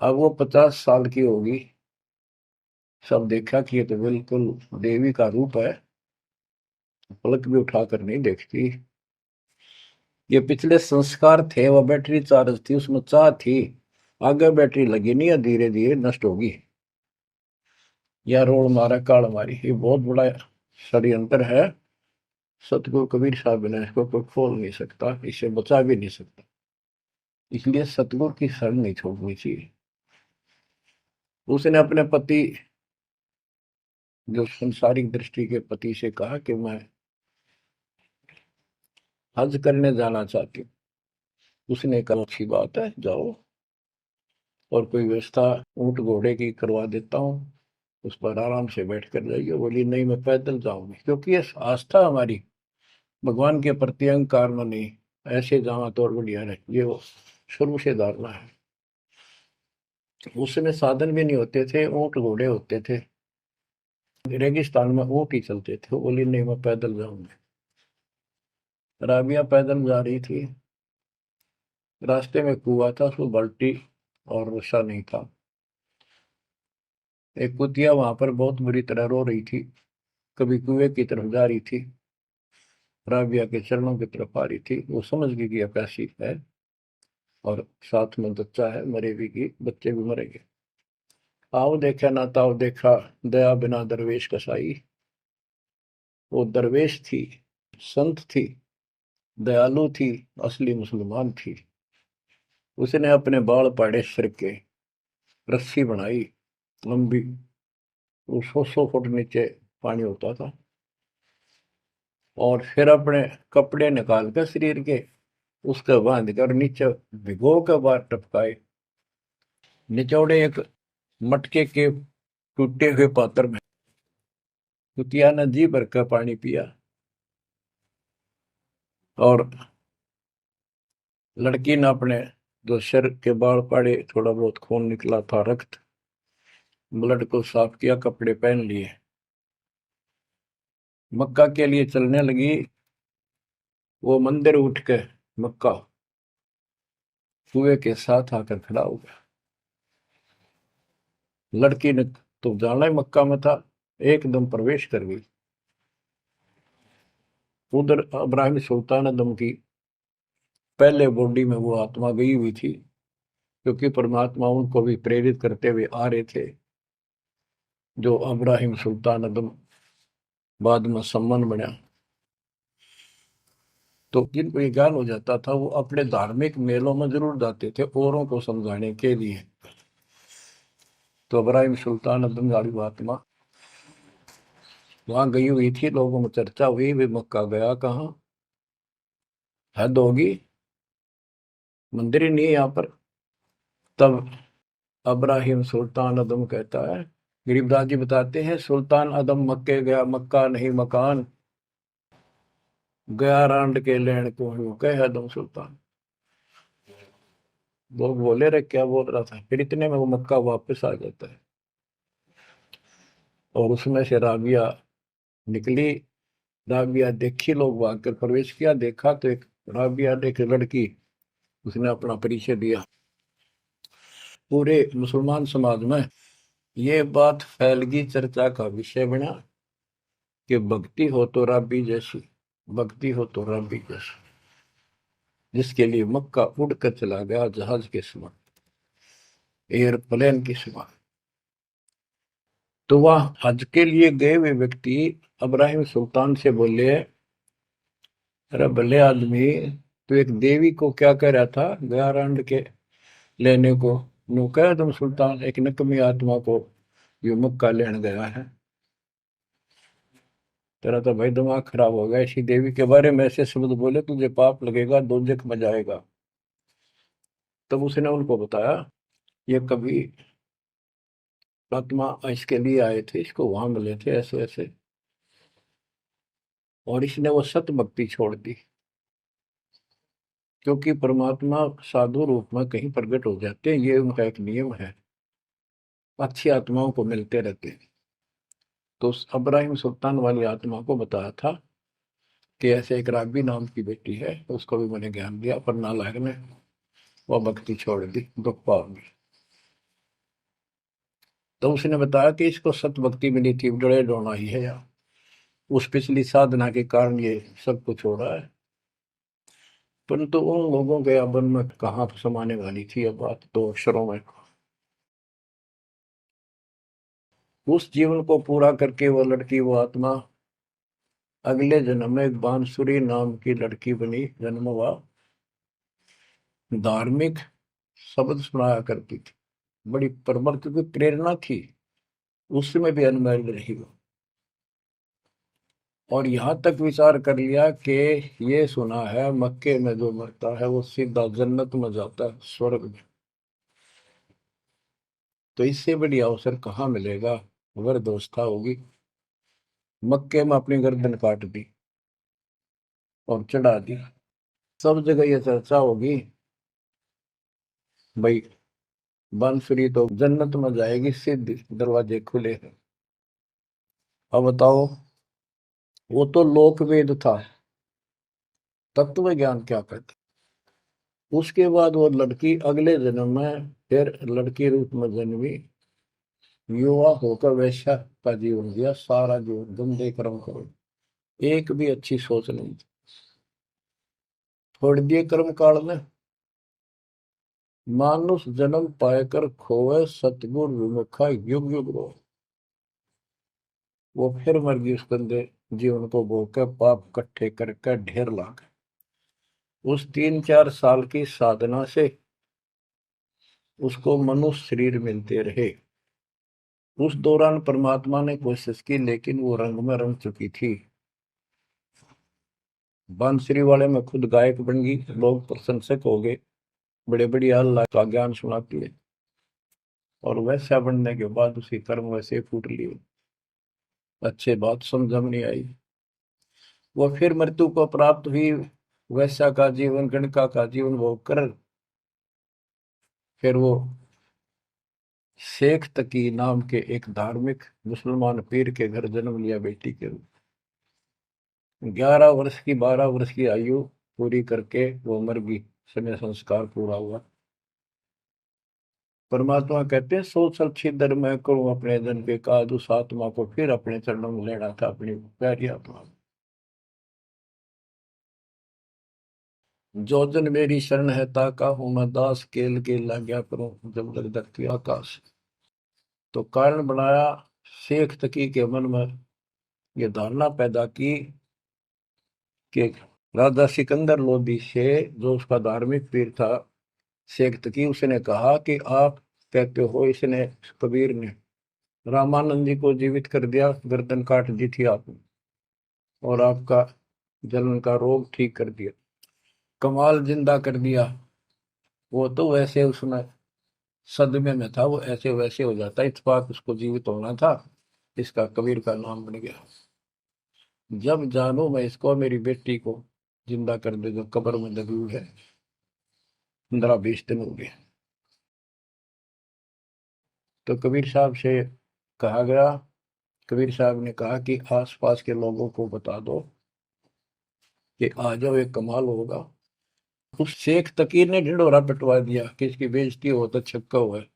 अब वो 50 साल की होगी, सब देखा कि ये तो बिल्कुल देवी का रूप है, पलक भी उठाकर नहीं देखती। ये पिछले संस्कार थे, वो बैटरी चार्ज थी, उसमें चाह थी, आगे बैटरी लगी नहीं है, धीरे धीरे नष्ट होगी। या रोड मारा काल मारी, ये बहुत बड़ा षड्यंत्र है। सतगुरु कबीर साहब ने इसको कोई खोल नहीं सकता, इसे बचा भी नहीं सकता। इसलिए सतगुरु की शरण नहीं छोड़नी चाहिए। उसने अपने पति, जो संसारिक दृष्टि के पति से कहा कि मैं हज करने जाना चाहती हूँ। उसने कहा अच्छी बात है, जाओ, और कोई व्यवस्था ऊंट घोड़े की करवा देता हूँ, उस पर आराम से बैठ कर जाइए। बोली नहीं, मैं पैदल जाऊंगी, क्योंकि ये आस्था हमारी भगवान के प्रति अहंकार में नहीं, ऐसे जावा तो और बढ़िया है, ये वो शुरू से धारणा है। उस समय साधन भी नहीं होते थे, ऊंट घोड़े होते थे, रेगिस्तान में ऊंट ही चलते थे। वो बोली नहीं, मैं पैदल जाऊंगी। राबिया पैदल जा रही थी, रास्ते में कुआं था, उसमें बाल्टी और रस्सा नहीं था। एक कुतिया वहां पर बहुत बुरी तरह रो रही थी, कभी कुएं की तरफ जा रही थी, राबिया के चरणों की तरफ आ रही थी। वो समझ गई कि प्यासी है, और साथ में बच्चा है, मरेगी की बच्चे भी मरेंगे। आओ देखा ना ताओ देखा, दया बिना दरवेश कसाई। वो दरवेश थी, संत थी, दयालु थी, असली मुसलमान थी। उसने अपने बाल पाड़े सिर के, रस्सी बनाई लंबी, वो 100 फुट नीचे पानी होता था, और फिर अपने कपड़े निकाल कर शरीर के उसके बांध कर नीचे भिगो के बाहर टपकाए। निचौड़े एक मटके के टूटे हुए पात्र में कुतिया ने जी भर का पानी पिया, और लड़की ने अपने जो सिर के बाल पाड़े, थोड़ा बहुत खून निकला था, रक्त, ब्लड को साफ किया, कपड़े पहन लिए, मक्का के लिए चलने लगी। वो मंदिर उठ के मक्का कुएं के साथ आकर खड़ा हो गया। लड़की ने तो जाना ही मक्का में था, एकदम प्रवेश कर गई। उधर इब्राहिम सुल्तान अदम की पहले बॉडी में वो आत्मा गई हुई थी, क्योंकि परमात्मा उनको भी प्रेरित करते हुए आ रहे थे। जो इब्राहिम सुल्तान अदम बाद में सम्मान बना, तो जिनको ये ज्ञान हो जाता था, वो अपने धार्मिक मेलों में जरूर जाते थे औरों को समझाने के लिए। तो इब्राहिम सुल्तान अदम वाली आत्मा वहां गई हुई थी, लोगों में चर्चा हुई, वे मक्का गया कहाँ, हद होगी, मंदिर ही नहीं है यहाँ पर। तब अब्राहिम सुल्तान अदम कहता है, गरीबदास जी बताते हैं, सुल्तान अदम मक्के गया, मक्का नहीं मकान, गया रांड के लेन को यूं कहे अदम सुल्तान। लोग बोले रे क्या बोल रहा था, फिर इतने में वो मक्का वापस आ जाता है, और उसमें से राबिया निकली। राबिया देखी, लोग भाग कर प्रवेश किया, देखा तो एक राबिया ने, एक लड़की, उसने अपना परिचय दिया। पूरे मुसलमान समाज में ये बात फैल गई, चर्चा का विषय बना कि भक्ति हो तो राबी जैसी, भक्ति हो तो राबी जैसी, जिसके लिए मक्का उड़कर चला गया जहाज के समान, एयरप्लेन के समान। तो वह हज के लिए गए हुए व्यक्ति इब्राहिम सुल्तान से बोले, अरे भले आदमी, तो एक देवी को क्या कह रहा था, गया रांड के लेने को, नो कह तुम सुल्तान, एक नकमी आत्मा को यो मक्का लेने गया है। तेरा तो भाई दिमाग खराब हो गया, ऐसी देवी के बारे में ऐसे शब्द बोले, तुझे पाप लगेगा, दोजख में जाएगा। तब उसने उनको बताया, ये कभी आत्मा इसके लिए आए थे, इसको वहां मिले थे ऐसे ऐसे, और इसने वो सत भक्ति छोड़ दी, क्योंकि परमात्मा साधु रूप में कहीं प्रकट हो जाते हैं, ये उनका एक नियम है, अच्छी आत्माओं को मिलते रहते हैं। तो उस इब्राहिम सुल्तान वाली आत्मा को बताया था कि ऐसे एक राबी नाम की बेटी है, उसको भी मैंने ज्ञान दिया, पर नालायक ने वो भक्ति छोड़ दी, दुख पाओगी। तो उसने बताया कि इसको सत भक्ति मिली थी, डरे डोना ही है यार, उस पिछली साधना के कारण ये सब कुछ हो रहा है। परंतु उन लोगों के अबन में कहाँ समाने वाली थी ये बात, दो अक्षरों में। उस जीवन को पूरा करके वो लड़की, वो आत्मा अगले जन्म में एक बांसुरी नाम की लड़की बनी, जन्म हुआ। धार्मिक शब्द सुनाया करती थी, बड़ी परमर्थ की प्रेरणा थी, उसमें भी अनमैरिड रही वो। और यहां तक विचार कर लिया कि ये सुना है मक्के में जो मरता है वो सीधा जन्नत में जाता है, स्वर्ग में। तो इससे बड़ी अवसर कहाँ मिलेगा, अगर दोस्ता होगी। मक्के में अपनी गर्दन काट दी और चढ़ा दी, सब जगह ये चर्चा होगी, भाई बांसुरी तो जन्नत में जाएगी, सीधे दरवाजे खुले हैं। अब बताओ, वो तो लोकवेद था, तत्व ज्ञान क्या कहते। उसके बाद वो लड़की अगले जन्म में फिर लड़की रूप में जन्मी, युवा होकर वैश्या का जीवन दिया, सारा जीवन गंदे कर्म करो, एक भी अच्छी सोच नहीं थी, छोड़ दिए कर्म काल में। मानुष जन्म पाकर खोए, सतगुर विमुखा युग युग रो। वो फिर मर गई उस गंदे जीवन को भोग कर, पाप इकट्ठे करके ढेर ला गए। उस 3-4 साल की साधना से उसको मनुष्य शरीर मिलते रहे। उस दौरान परमात्मा ने कोशिश की, लेकिन वो रंग में रंग चुकी थी। बांसुरी वाले में खुद गायक बन गई, लोग प्रशंसक हो गए, बड़े बड़ी अल्लाह का ज्ञान सुनाती है। और वैसा बनने के बाद उसी कर्म वैसे फूट लिए, अच्छे बात समझ में नहीं आई। वो फिर मृत्यु को प्राप्त हुई, वैसा का जीवन, गणका का जीवन वो कर, फिर वो शेख तकी नाम के एक धार्मिक मुसलमान पीर के घर जन्म लिया बेटी के रूप। 11 वर्ष की, 12 वर्ष की आयु पूरी करके वो मर गई, समय संस्कार पूरा हुआ। परमात्मा कहते हैं, सोच अच्छी दर मैं करूं अपने जन के काज, उस आत्मा को फिर अपने चरणों में लेना था, अपनी प्यारी आत्मा। जो जन मेरी शरण है ताका हूं मैं दास, केल के लाग्या करूं जब तक धरती आकाश। तो कारण बनाया, शेख तकी के मन में ये धारणा पैदा की कि राजा सिकंदर लोदी से, जो उसका धार्मिक पीर था शेख तकी, उसने कहा कि आप कहते हो इसने, कबीर ने रामानंद जी को जीवित कर दिया, गर्दन काट दी थी आपने, और आपका जलन का रोग ठीक कर दिया, कमाल जिंदा कर दिया। वो तो वैसे उसमें सदमे में था, वो ऐसे वैसे हो जाता, इत्तेफाक उसको जीवित होना था, इसका कबीर का नाम बन गया। जब जानू मैं इसको, मेरी बेटी को जिंदा कर दे जो कब्र में दबी हुई है, 15-20 दिन हो गए। तो कबीर साहब से कहा गया, कबीर साहब ने कहा कि आसपास के लोगों को बता दो कि आ जाओ, एक कमाल होगा। उस शेख तकीर ने ढिंढोरा पिटवा दिया कि इसकी बेइज्जती हो तो छक्का हुआ है,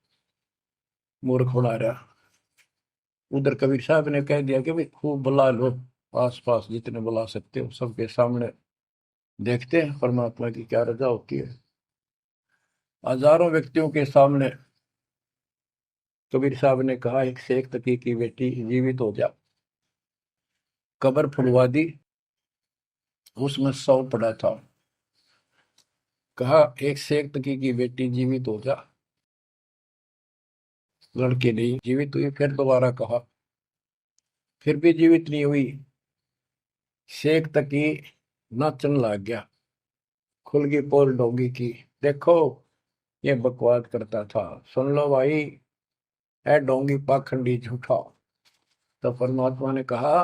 मूर्ख बना रहा। उधर कबीर साहब ने कह दिया कि भाई खूब बुला लो, आसपास जितने बुला सकते हो, सबके सामने देखते हैं परमात्मा की क्या रजा होती है। हजारों व्यक्तियों के सामने कबीर साहब ने कहा, एक शेख तकी की बेटी जीवित हो जा। कब्र खुलवा दी, उसमें 100 पड़ा था। कहा एक शेख तकी की बेटी जीवित हो जा, लड़की नहीं जीवित हुई। फिर दोबारा कहा, फिर भी जीवित नहीं हुई। शेख तकी नाचन लग गया, खुल गई पोल डोंगी की, देखो ये बकवाद करता था, सुन लो भाई, है डोंगी पाखंडी झूठा। तो परमात्मा ने कहा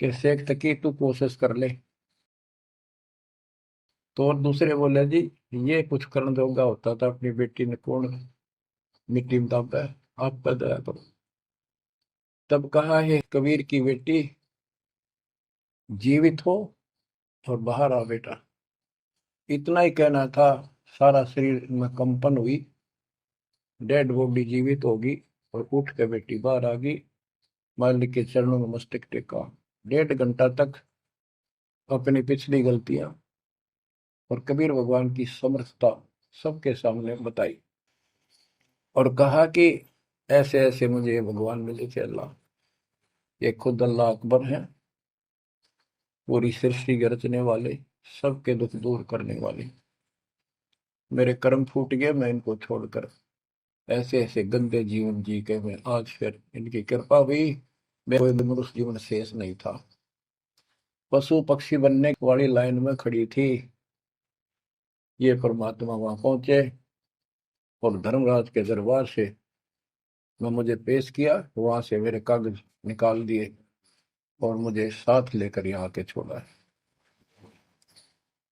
कि शेख तकी तू कोशिश कर ले। तो और दूसरे बोले, जी ये कुछ करने जोगा होता था, अपनी बेटी ने कौन मिट्टी में दाबा है, आप पर दया करो। तब कहा, है कबीर की बेटी, जीवित हो और बाहर आ बेटा, इतना ही कहना था। सारा शरीर में कंपन हुई, डेड बॉडी जीवित होगी और उठ के बेटी बाहर आ गई। मालिक के चरणों में मस्तक टेका। 1.5 घंटा तक अपनी पिछली गलतियां और कबीर भगवान की समर्थता सबके सामने बताई और कहा कि ऐसे ऐसे मुझे ये भगवान मिले थे अल्लाह, ये खुद अल्लाह अकबर हैं, पूरी सृष्टि के रचने वाले, सबके दुख दूर करने वाले। मेरे कर्म फूट गए, मैं इनको छोड़कर ऐसे ऐसे गंदे जीवन जी के मैं आज फिर इनकी कृपा हुई, मेरा कोई मनुष्य जीवन शेष नहीं था। पशु पक्षी बनने वाली लाइन में खड़ी थी, ये परमात्मा वहां पहुंचे और धर्मराज के दरबार से मैं मुझे पेश किया, वहां से मेरे कागज निकाल दिए और मुझे साथ लेकर यहाँ के छोड़ा है।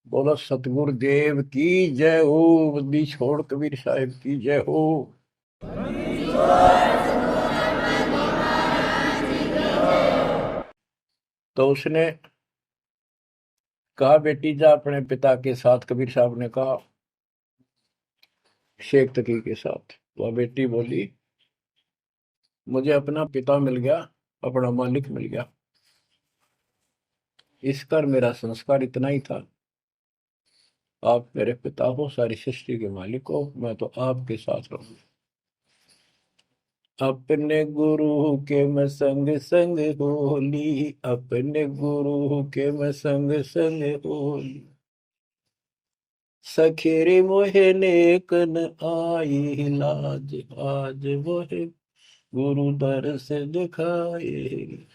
बोलो सतगुरु देव की जय हो, बद्दी छोड़ कबीर साहिब की जय हो। तो उसने कहा बेटी जा अपने पिता के साथ, कबीर साहब ने कहा शेख तकी के साथ। वह बेटी बोली मुझे अपना पिता मिल गया, अपना मालिक मिल गया, इस कर मेरा संस्कार इतना ही था। आप मेरे पिता हो, सारी सृष्टि के मालिक हो, मैं तो आपके साथ रहूंगा। अपने गुरु के मैं संग संग होली, अपने गुरु के मैं संग संग होली, सखेरे मोहे नेकन आई लाज, आज मोहे गुरु दर से दिखाए।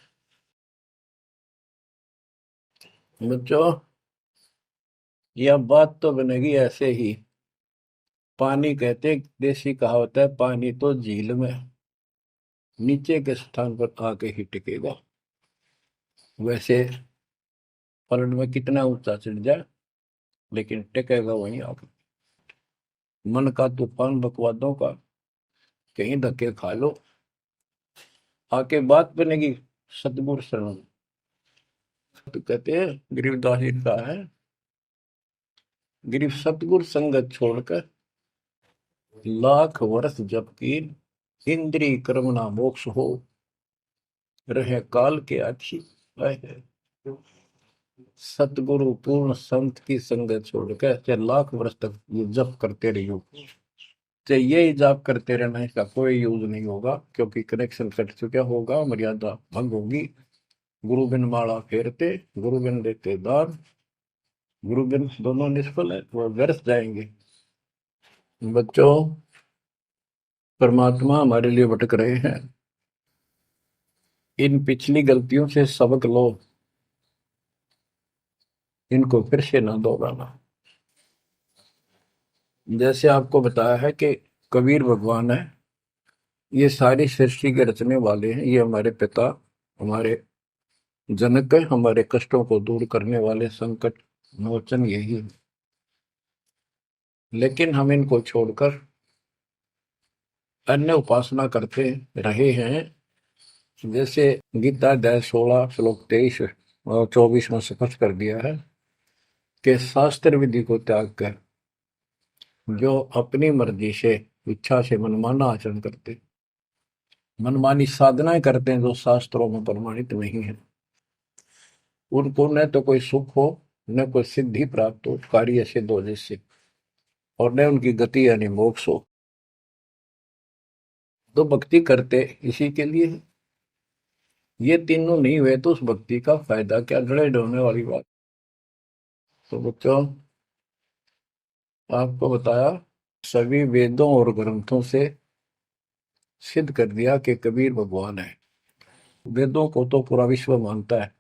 बच्चों यह बात तो बनेगी ऐसे ही। पानी कहते, देसी कहावत है, पानी तो झील में नीचे के स्थान पर आके ही टिकेगा। वैसे पलट में कितना ऊंचा चढ़ जाए लेकिन टिकेगा वहीं आके। मन का तूफान बकवादों का, कहीं धक्के खा लो, आके बात बनेगी सतगुरु शरण। तो कहते हैं गरीबदास जी का है, गरीब सतगुरु संगत छोड़कर लाख वर्ष जबकि इंद्री कर्मना मोक्ष हो, रहे काल के आखी है। सतगुरु पूर्ण संत की संगत छोड़कर चाहे लाख वर्ष तक ये जप करते रहियो, चाहे ये जाप करते रहना, इसका कोई यूज नहीं होगा, क्योंकि कनेक्शन कट चुका होगा, मर्यादा भंग होगी। गुरु बिन माला फेरते, गुरु बिन देते दान, गुरु बिन दोनों निष्फल है, वो व्यर्थ जाएंगे। बच्चों परमात्मा हमारे लिए भटक रहे हैं, इन पिछली गलतियों से सबक लो, इनको फिर से ना दोहराना। जैसे आपको बताया है कि कबीर भगवान है, ये सारी सृष्टि के रचने वाले हैं, ये हमारे पिता, हमारे जनक है, हमारे कष्टों को दूर करने वाले संकट मोचन यही है। लेकिन हम इनको छोड़कर अन्य उपासना करते रहे हैं। जैसे गीता अध्याय 16 श्लोक 23 और 24 में स्पष्ट कर दिया है कि शास्त्र विधि को त्याग कर जो अपनी मर्जी से इच्छा से मनमाना आचरण करते, मनमानी साधनाएं करते हैं जो शास्त्रों में प्रमाणित नहीं है, उनको न तो कोई सुख हो, न कोई सिद्धि प्राप्त हो, कार्य सिद्ध हो जिससे, और न उनकी गति यानी मोक्ष हो। तो भक्ति करते इसी के लिए है। ये तीनों नहीं हुए तो उस भक्ति का फायदा क्या, जड़े ढोने वाली बात। तो बच्चों आपको बताया, सभी वेदों और ग्रंथों से सिद्ध कर दिया कि कबीर भगवान है। वेदों को तो पूरा विश्व मानता है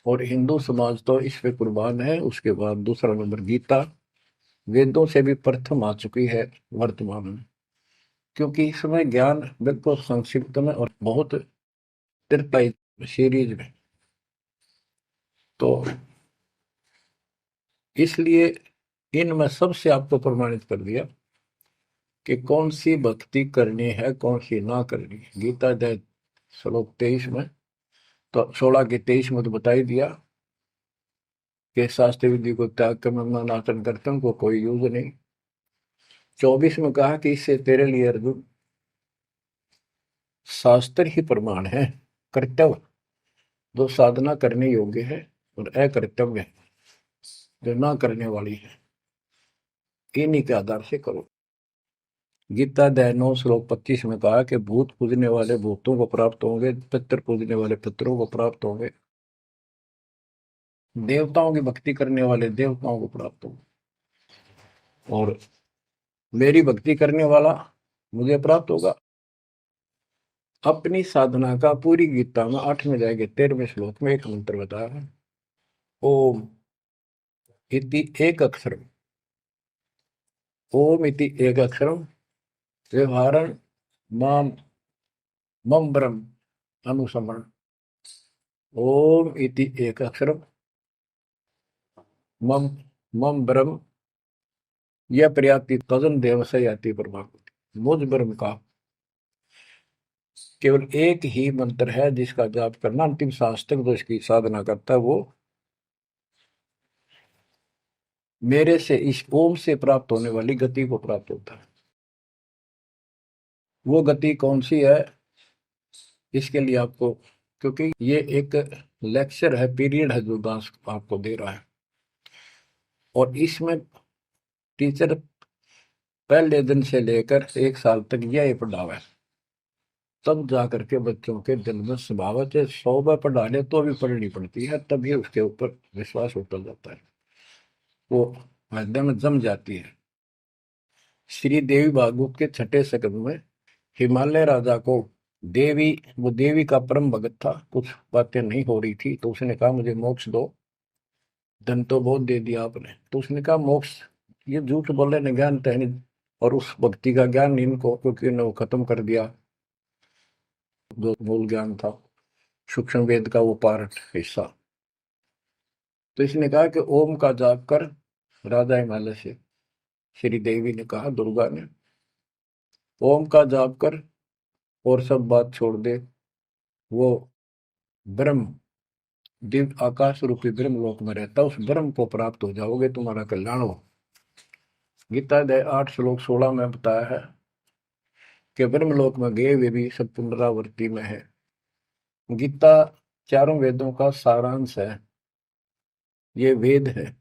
और हिंदू समाज तो इस पे कुर्बान है। उसके बाद दूसरा नंबर गीता, वेदों से भी प्रथम आ चुकी है वर्तमान में, क्योंकि इसमें ज्ञान बिल्कुल संक्षिप्त में और बहुत तिरपाई सीरीज में, तो इसलिए इनमें सबसे आपको प्रमाणित कर दिया कि कौन सी भक्ति करनी है, कौन सी ना करनी है। गीता अध्याय श्लोक 23 में तो 16 के 23 में तो बता ही दिया कि शास्त्र विधि को त्याग कर मैं नाटन करता हूँ, को कोई यूज नहीं। 24 में कहा कि इससे तेरे लिए अर्जुन शास्त्र ही प्रमाण है, कर्तव्य जो साधना करने योग्य है और अकर्तव्य जो ना करने वाली है, इन्हीं के आधार से करो। गीता अध्याय 9 श्लोक 25 में कहा कि भूत पूजने वाले भूतों को प्राप्त होंगे, पितर पूजने वाले पितरों को प्राप्त होंगे, देवताओं की भक्ति करने वाले देवताओं को प्राप्त होंगे, और मेरी भक्ति करने वाला मुझे प्राप्त होगा। अपनी साधना का पूरी गीता में 8वें अध्याय के 13वें श्लोक में एक मंत्र बताया है, ओम इति एक अक्षरम, ओम इति एक अक्षरम व्यवहारण माम मम ब्रह्म अनुसमरण। ओम इति एक अक्षरम मम मम ब्रह्म यह प्रयाति तजन देव से याति परमात्मा। मुझ ब्रह्म का केवल एक ही मंत्र है जिसका जाप करना अंतिम सांस तक जो इसकी साधना करता है वो मेरे से इस ओम से प्राप्त होने वाली गति को प्राप्त होता है। वो गति कौन सी है, इसके लिए आपको, क्योंकि ये एक लेक्चर है, पीरियड है जो दास आपको दे रहा है, और इसमें टीचर पहले दिन से लेकर 1 साल तक यह पढ़ावा है, तब जा करके बच्चों के दिल में स्वभावत है 100 बार पढ़ा ले तो भी पढ़नी पड़ती है, तभी उसके ऊपर विश्वास उतर जाता है, वो हृदय में जम जाती है। श्री देवी भागवत के 6ठे स्कंद में हिमालय राजा को देवी, वो देवी का परम भगत था, कुछ बातें नहीं हो रही थी, तो उसने कहा मुझे मोक्ष दो। धन तो बहुत दे दिया आपने, तो उसने कहा मोक्ष, ये झूठ बोले ने ज्ञान तो है नहीं, और उस भक्ति का ज्ञान इनको, क्योंकि इन्होंने वो खत्म कर दिया जो मूल ज्ञान था, सूक्ष्म वेद का वो पार्ट हिस्सा। तो इसने कहा कि ओम का जाप कर, राजा हिमालय से श्री देवी ने कहा, दुर्गा ने, ओम का जाप कर और सब बात छोड़ दे, वो ब्रह्म दिव्य आकाश रूपी ब्रह्म लोक में रहता, उस ब्रह्म को प्राप्त हो जाओगे, तुम्हारा कल्याण हो। गीता अध्याय 8 श्लोक 16 में बताया है कि ब्रह्म लोक में गए वे भी सब पुनरावृत्ति में है। गीता चारों वेदों का सारांश है, ये वेद है,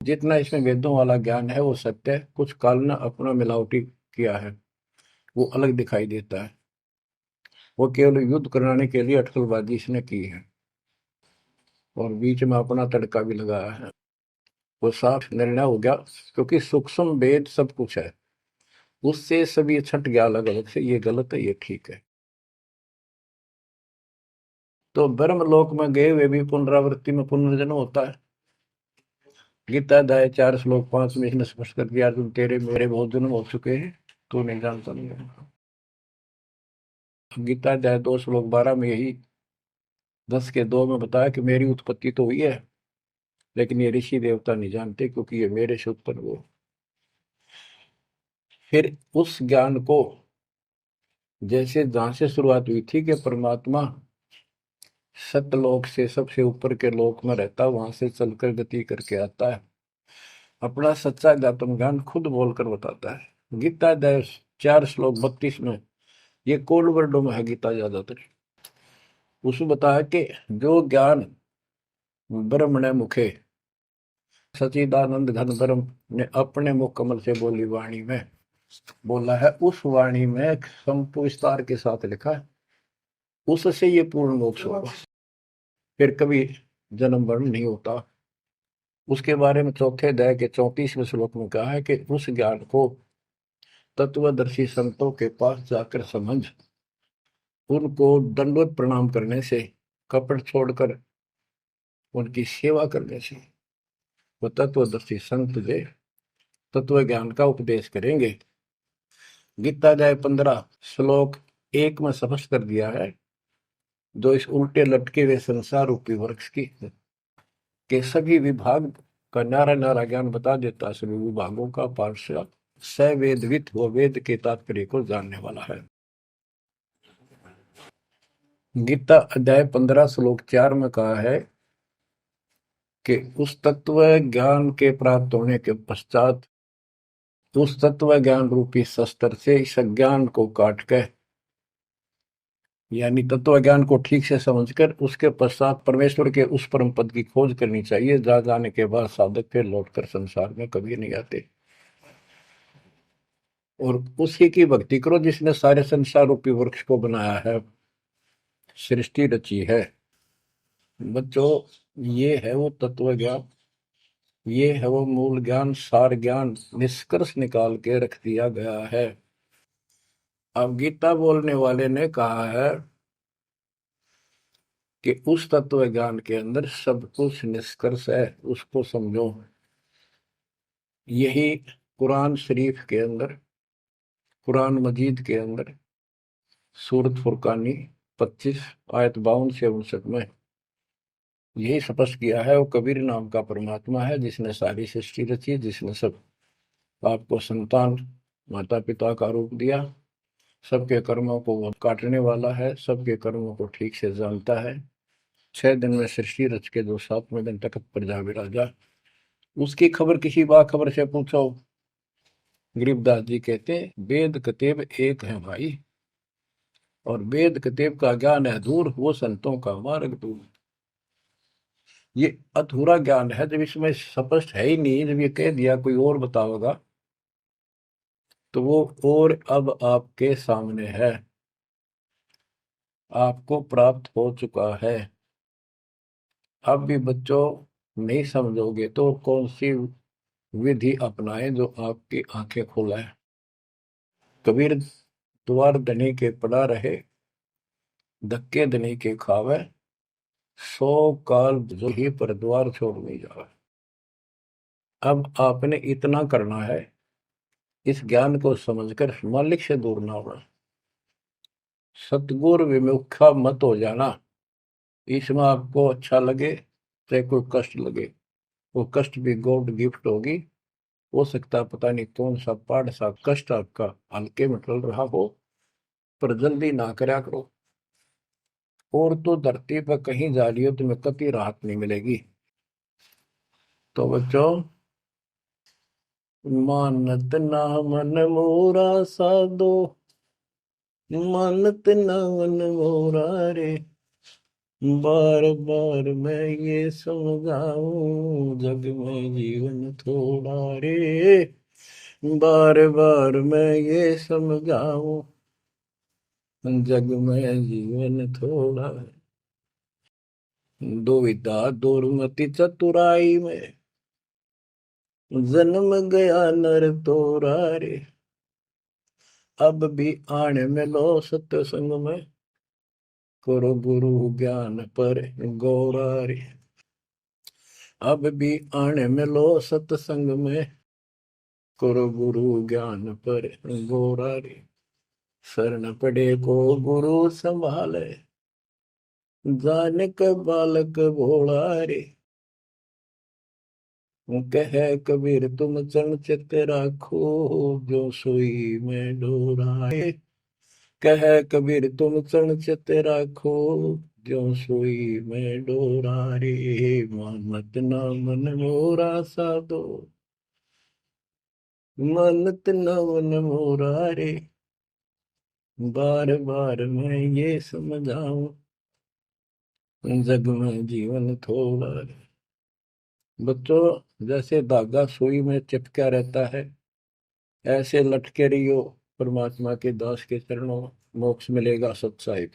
जितना इसमें वेदों वाला ज्ञान है वो सत्य है, कुछ काल ने अपना मिलावटी किया है, वो अलग दिखाई देता है, वो केवल युद्ध कराने के लिए अटकलबाजी इसने की है, और बीच में अपना तड़का भी लगाया है, वो साफ निर्णय हो गया, क्योंकि सूक्ष्म वेद सब कुछ है, उससे सभी छट गया अलग अलग से, ये गलत है ये ठीक है। तो ब्रह्म लोक में गए हुए भी पुनरावृत्ति में पुनर्जन्म होता है। गीता अध्याय 4 श्लोक 5 में इसने स्पष्ट कर दिया, तुम तेरे मेरे बहुत जन्म हो चुके हैं, तू नहीं जानता नहीं है। गीता अध्याय 2 श्लोक 12 में यही 10 के 2 में बताया कि मेरी उत्पत्ति तो हुई है, लेकिन ये ऋषि देवता नहीं जानते, क्योंकि ये मेरे से उत्पन्न हुए। फिर उस ज्ञान को, जैसे जहां से शुरुआत हुई थी कि परमात्मा सतलोक से सबसे ऊपर के लोक में रहता, वहां से चलकर गति करके आता है, अपना सच्चा आत्म ज्ञान खुद बोलकर बताता है। गीता अध्याय 4 श्लोक 32 में, ये कोड वर्डों में है गीता ज्यादातर, उसमें बताया कि जो ज्ञान ब्रह्मणे मुखे सचिदानंद घन ब्रह्म ने अपने मुख कमल से बोली वाणी में बोला है, उस वाणी में विस्तार के साथ लिखा है, उससे ये पूर्ण मोक्ष होगा, फिर कभी जन्म मरण नहीं होता। उसके बारे में चौथे अध्याय के 34वें श्लोक में कहा है कि उस ज्ञान को तत्वदर्शी संतों के पास जाकर समझ, उनको दंडवत प्रणाम करने से, कपट छोड़कर उनकी सेवा करने से वो तत्वदर्शी संत जो तत्व ज्ञान का उपदेश करेंगे। गीता अध्याय 15 श्लोक 1 में स्पष्ट कर दिया है, जो इस उल्टे लटके हुए संसार रूपी वृक्ष की के सभी विभाग का नारा नारा ज्ञान बता देता है, सभी विभागों का पार्षद सवेदवित वो वेद के तात्पर्य को जानने वाला है। गीता अध्याय 15 श्लोक 4 में कहा है कि उस तत्व ज्ञान के प्राप्त होने के पश्चात उस तत्व ज्ञान रूपी शस्त्र से इस अज्ञान को काट कर, यानी तत्व ज्ञान को ठीक से समझकर उसके पश्चात परमेश्वर के उस परम पद की खोज करनी चाहिए, जहां जाने के बाद साधक फिर लौटकर संसार में कभी नहीं आते। और उसी की भक्ति करो जिसने सारे संसार रूपी वृक्ष को बनाया है, सृष्टि रची है। बच्चों, ये है वो तत्व ज्ञान, ये है वो मूल ज्ञान, सार ज्ञान निष्कर्ष निकाल के रख दिया गया है। अब गीता बोलने वाले ने कहा है कि उस तत्व ज्ञान के अंदर सब कुछ निष्कर्ष है, उसको समझो। यही कुरान शरीफ के अंदर, कुरान मजीद के अंदर सूरत फुरकानी 25 आयत 52 से 59 में यही स्पष्ट किया है। वो कबीर नाम का परमात्मा है जिसने सारी सृष्टि रची, जिसने सब आपको संतान माता पिता का रूप दिया, सबके कर्मों को वो काटने वाला है, सबके कर्मों को ठीक से जानता है। 6 दिन में सृष्टि रच के जो 7वें दिन तक पर जा विराजा, उसकी खबर किसी बाखबर से पूछो। गरीबदास जी कहते वेद कतेब एक है भाई, और वेद कतेब का ज्ञान है दूर, वो संतों का मार्ग दूर। ये अधूरा ज्ञान है, जब इसमें स्पष्ट है ही नहीं, जब ये कह दिया कोई और बताओगा तो वो और अब आपके सामने है, आपको प्राप्त हो चुका है। अब भी बच्चों नहीं समझोगे तो कौन सी विधि अपनाएं जो आपकी आंखें खोलाए। कबीर द्वार धनी के पड़ा रहे, धक्के धनी के खावे, 100 काल जो ही पर द्वार छोड़ नहीं जावे। अब आपने इतना करना है, इस ज्ञान को समझकर मालिक से दूर ना होना, सतगुर विमुखा मत हो जाना। इसमें आपको अच्छा लगे चाहे कोई कष्ट लगे, वो कष्ट भी गॉड गिफ्ट होगी। हो सकता है पता नहीं कौन सा पाड़ सा कष्ट आपका हल्के में टल रहा हो, पर जल्दी ना करया करो। और तो धरती पर कहीं जा रही हो तुम्हें कभी राहत नहीं मिलेगी। तो बच्चों, मानत ना मन मोरा साधो, मानत ना मन मोरा रे, बार बार मैं ये समझाऊं जग में जीवन थोड़ा रे, बार बार मैं ये समझाऊं जग में जीवन थोड़ा। दुविधा दुर्मति चतुराई में जन्म गया नर तोरा रे, अब भी आने में लो सत्संग में, करो गुरु ज्ञान पर गौरा रे। अब भी आने में लो सत्संग में, करो गुरु ज्ञान पर गौरा रे। शरण पड़े को गुरु संभाले, जाने का बालक भोला रे। कहे कबीर तुम चरण चित राखो, जो सोई में डोराए। कहे कबीर तुम चरण चित राखो, जो सोई में डोरा रे। मानत ना मन मोरा साधो, मानत ना मन मोरा रे, बार बार मैं ये समझाऊं जग में जीवन थोड़ा रे। बच्चों, जैसे धागा सुई में चिपका रहता है, ऐसे लटके रहियो परमात्मा के दास के चरणों, मोक्ष मिलेगा सत साहिब।